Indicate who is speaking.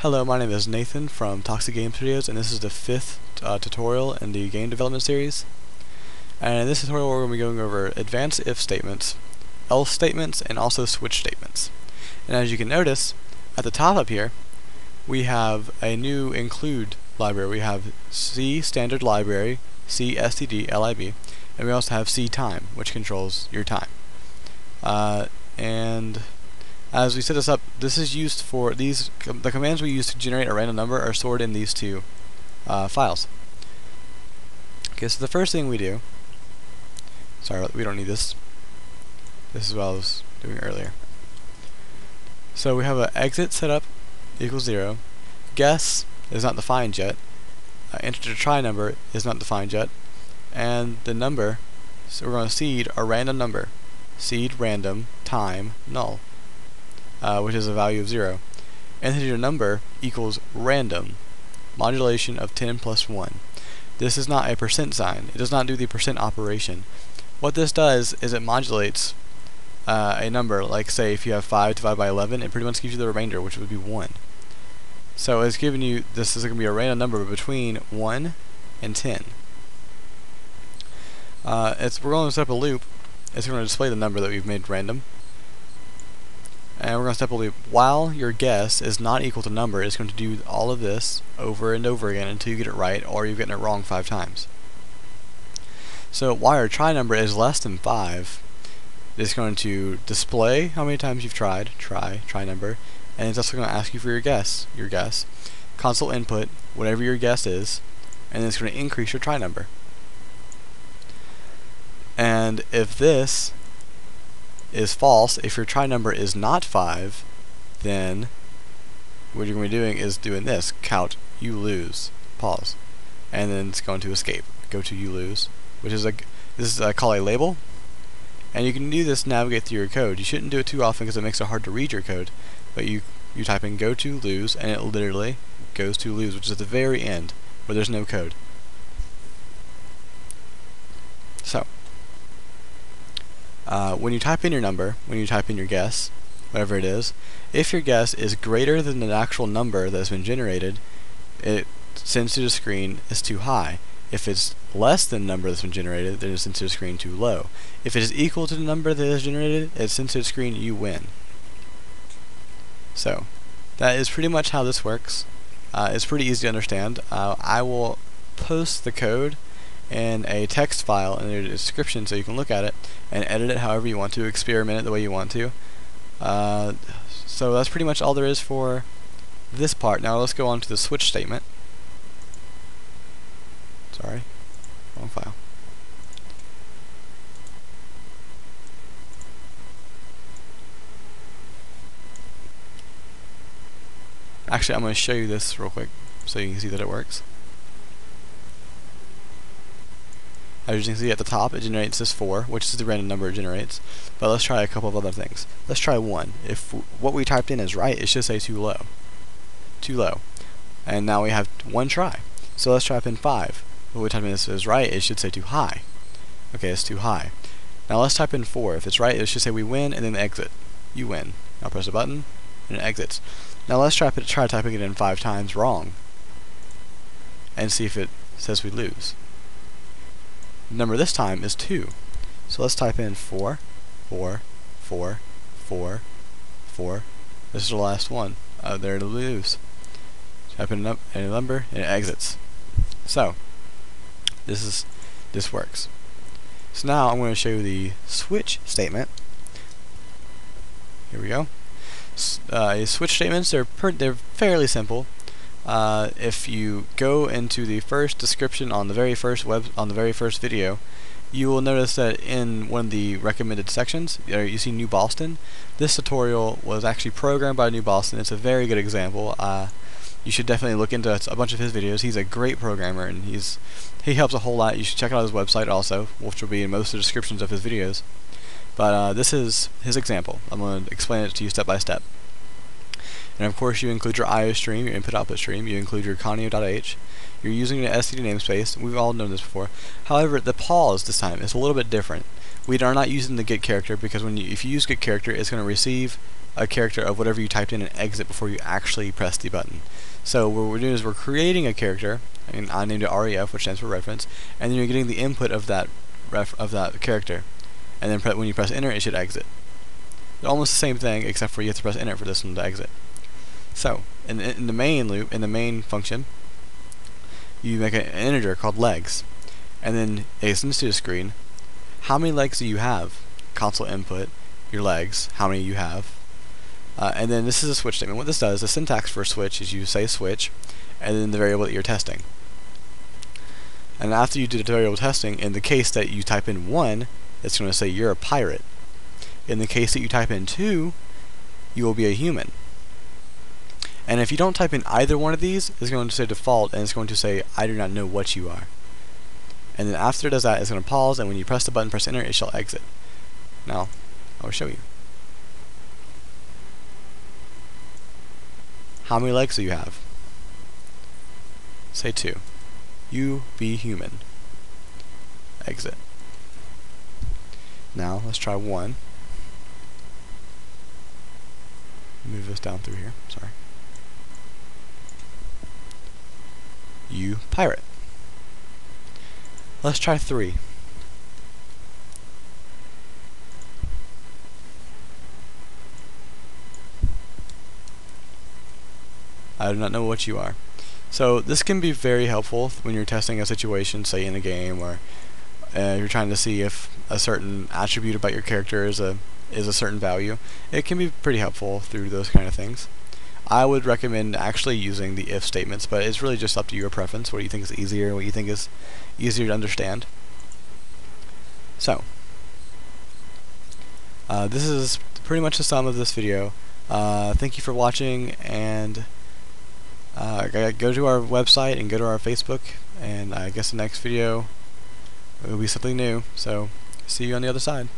Speaker 1: Hello, my name is Nathan from Toxic Game Studios, and this is the fifth tutorial in the game development series. And in this tutorial we're going to be going over advanced if statements, else statements, and also switch statements. And as you can notice, at the top up here, we have a new include library. We have C standard library, C std lib, and we also have C time, which controls your time. And as we set this up, this is used for the commands we use to generate a random number are stored in these two files. Okay, so the first thing we do, sorry, we don't need this. This is what I was doing earlier. So we have an exit setup equals 0. Guess is not defined yet. Integer try number is not defined yet. And the number, so we're going to seed a random number. Seed random time null, which is a value of 0. Integer number equals random, modulation of 10 plus 1. This is not a percent sign. It does not do the percent operation. What this does is it modulates a number, like say if you have 5 divided by 11, it pretty much gives you the remainder, which would be 1. So it's giving you, this is going to be a random number between 1 and 10. We're going to set up a loop. It's going to display the number that we've made random. And we're going to set up a loop. While your guess is not equal to number, it's going to do all of this over and over again until you get it right, or you've gotten it wrong 5 times. So while your try number is less than 5, it's going to display how many times you've tried, try number, and it's also going to ask you for your guess, console input, whatever your guess is, and then it's going to increase your try number. And if this is false, if your try number is not 5, then what you're going to be doing is doing this, count, you lose, pause, and then it's going to escape, go to you lose, which is this is called a label. And you can do this, navigate through your code. You shouldn't do it too often because it makes it hard to read your code, but you type in go to lose, and it literally goes to lose, which is at the very end where there's no code. So when you type in your number, when you type in your guess, whatever it is, if your guess is greater than the actual number that's been generated, it sends to the screen as too high. If it's less than the number that's been generated, then it sends to the screen too low. If it is equal to the number that is generated, it sends to the screen you win. So that is pretty much how this works. It's pretty easy to understand. I will post the code in a text file in the description so you can look at it and edit it however you want to, experiment it the way you want to. So that's pretty much all there is for this part. Now let's go on to the switch statement. Sorry, wrong file. Actually, I'm going to show you this real quick so you can see that it works. As you can see at the top, it generates this 4, which is the random number it generates. But let's try a couple of other things. Let's try 1. If what we typed in is right, it should say too low. Too low. And now we have 1 try. So let's type in 5. What we type in is right, it should say too high. Okay, it's too high. Now let's type in 4. If it's right, it should say we win and then exit. You win. Now press a button and it exits. Now let's try typing it in 5 times wrong and see if it says we lose. The number this time is 2. So let's type in 4, 4, 4, 4, 4. This is the last one. There to lose. Type in a number and it exits. So this works. So now I'm going to show you the switch statement. Here we go. Switch statements, they're fairly simple. If you go into the first description on the very first video, you will notice that in one of the recommended sections, you see New Boston. This tutorial was actually programmed by New Boston. It's a very good example. You should definitely look into a bunch of his videos. He's a great programmer, and he helps a whole lot. You should check out his website also, which will be in most of the descriptions of his videos. But this is his example. I'm going to explain it to you step by step. And of course you include your IO stream, your input-output stream, you include your conio.h, you're using an std namespace, we've all known this before. However, the pause this time is a little bit different. We are not using the get character because if you use get character, it's going to receive a character of whatever you typed in and exit before you actually press the button. So what we're doing is we're creating a character, and I named it REF, which stands for reference, and then you're getting the input of that character, and then when you press enter, it should exit. It's almost the same thing, except for you have to press enter for this one to exit. So in the main loop, in the main function, you make an integer called legs, and then it sends to the screen how many legs do you have, console input, your legs, how many you have, and then this is a switch statement. What this does, the syntax for a switch is you say switch, and then the variable that you're testing. And after you do the variable testing, in the case that you type in 1, it's going to say you're a pirate. In the case that you type in 2, you will be a human. And if you don't type in either one of these, it's going to say default, and it's going to say I do not know what you are. And then after it does that, it's going to pause, and when you press the button, press enter, it shall exit. Now, I will show you. How many legs do you have? Say 2. You be human. Exit. Now, let's try 1. Move this down through here. Sorry. You pirate. Let's try 3. I do not know what you are. So this can be very helpful when you're testing a situation, say in a game, or you're trying to see if a certain attribute about your character is a certain value. It can be pretty helpful through those kind of things. I would recommend actually using the if statements, but it's really just up to your preference, what you think is easier, what you think is easier to understand. So, this is pretty much the sum of this video. Thank you for watching, and go to our website and go to our Facebook, and I guess the next video will be something new. So, see you on the other side.